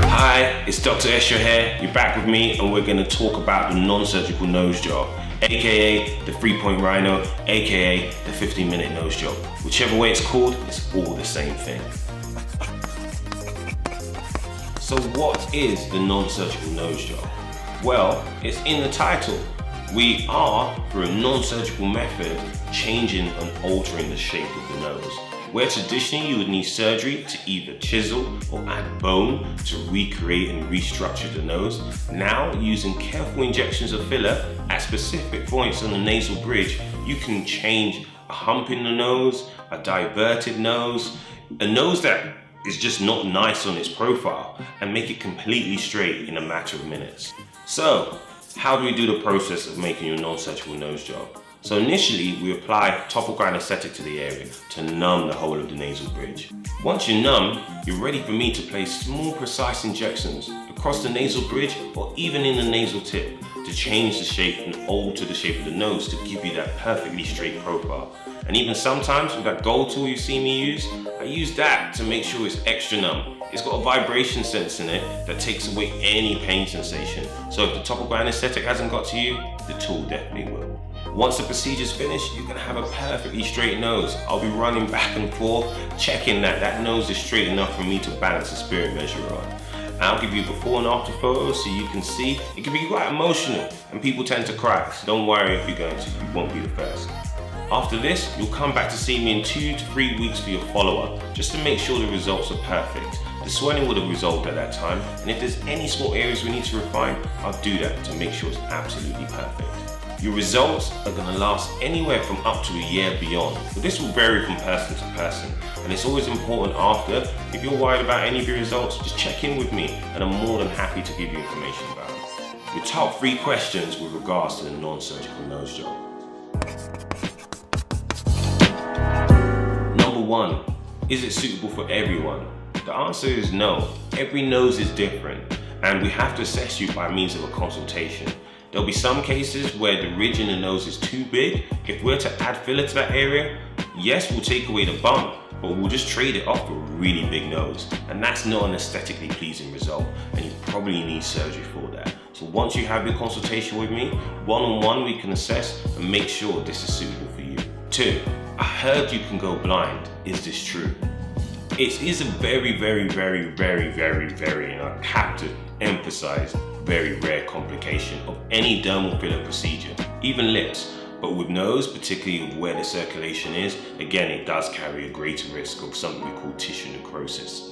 Hi, it's Dr Esho here. You're back with me and we're going to talk about the non-surgical nose job, aka the 3-point rhino, aka the 15-minute nose job. Whichever way it's called, it's all the same thing. So what is the non-surgical nose job? Well, it's in the title. We are, through a non-surgical method, changing and altering the shape of the nose. Where traditionally you would need surgery to either chisel or add bone to recreate and restructure the nose, now using careful injections of filler at specific points on the nasal bridge, you can change a hump in the nose, a diverted nose, a nose that is just not nice on its profile, and make it completely straight in a matter of minutes. So, how do we do the process of making your non-surgical nose job? So initially, we apply topical anesthetic to the area to numb the whole of the nasal bridge. Once you're numb, you're ready for me to place small, precise injections across the nasal bridge or even in the nasal tip to change the shape and alter the shape of the nose to give you that perfectly straight profile. And even sometimes with that gold tool you see me use, I use that to make sure it's extra numb. It's got a vibration sense in it that takes away any pain sensation. So if the topical anesthetic hasn't got to you, the tool definitely will. Once the procedure's finished, you're gonna have a perfectly straight nose. I'll be running back and forth, checking that nose is straight enough for me to balance the spirit measure on. I'll give you before and after photos so you can see. It can be quite emotional and people tend to cry, so don't worry if you're going to, you won't be the first. After this, you'll come back to see me in 2 to 3 weeks for your follow-up, just to make sure the results are perfect. The swelling would have resolved at that time, and if there's any small areas we need to refine, I'll do that to make sure it's absolutely perfect. Your results are going to last anywhere from up to a year beyond, but this will vary from person to person, and it's always important after, if you're worried about any of your results, just check in with me, and I'm more than happy to give you information about it. Your top 3 questions with regards to the non-surgical nose job. Number 1, is it suitable for everyone? The answer is no. Every nose is different, and we have to assess you by means of a consultation. There'll be some cases where the ridge in the nose is too big. If we're to add filler to that area, yes, we'll take away the bump, but we'll just trade it off for a really big nose. And that's not an aesthetically pleasing result, and you probably need surgery for that. So once you have your consultation with me, one-on-one we can assess and make sure this is suitable for you. 2, I heard you can go blind. Is this true? It is a very, and I have to emphasize, very rare complication of any dermal filler procedure, even lips. But with nose, particularly where the circulation is, again, it does carry a greater risk of something we call tissue necrosis.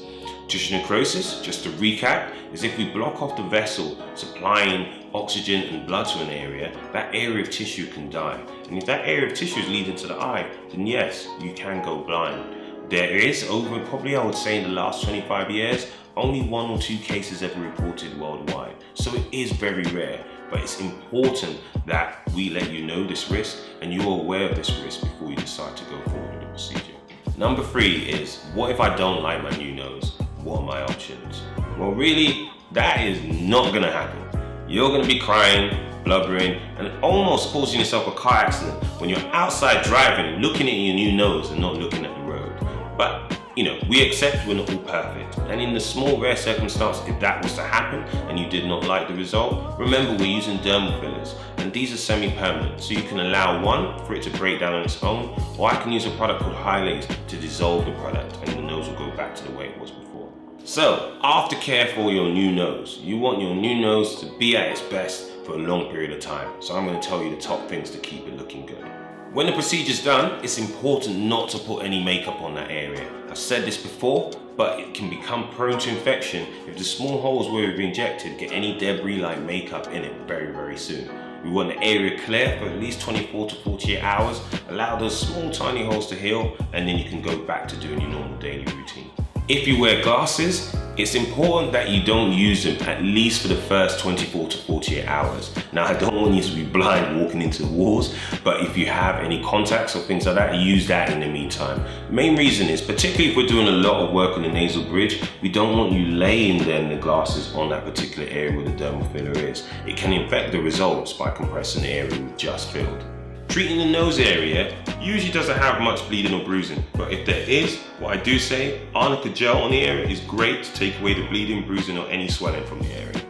Tissue necrosis, just to recap, is if we block off the vessel supplying oxygen and blood to an area, that area of tissue can die. And if that area of tissue is leading to the eye, then yes, you can go blind. There is, over probably I would say in the last 25 years, only 1 or 2 cases ever reported worldwide. So it is very rare, but it's important that we let you know this risk and you're aware of this risk before you decide to go forward with the procedure. Number 3 is, what if I don't like my new nose? What are my options? Well, really, that is not gonna happen. You're gonna be crying, blubbering, and almost causing yourself a car accident when you're outside driving, looking at your new nose and not looking at the road. But, we accept we're not all perfect. And in the small, rare circumstance, if that was to happen and you did not like the result, remember we're using dermal fillers, and these are semi-permanent. So you can allow one for it to break down on its own, or I can use a product called Hylaze to dissolve the product, and the nose will go back to the way it was before. So, aftercare for your new nose. You want your new nose to be at its best for a long period of time. So I'm going to tell you the top things to keep it looking good. When the procedure's done, it's important not to put any makeup on that area. I've said this before, but it can become prone to infection if the small holes where we've injected get any debris like makeup in it very soon. We want the area clear for at least 24 to 48 hours, allow those small tiny holes to heal, and then you can go back to doing your normal daily routine. If you wear glasses, it's important that you don't use them at least for the first 24 to 48 hours. Now, I don't want you to be blind walking into the walls, but if you have any contacts or things like that, use that in the meantime. The main reason is, particularly if we're doing a lot of work on the nasal bridge, we don't want you laying then the glasses on that particular area where the dermal filler is. It can infect the results by compressing the area we've just filled. Treating the nose area usually doesn't have much bleeding or bruising, but if there is, what I do say, arnica gel on the area is great to take away the bleeding, bruising or any swelling from the area.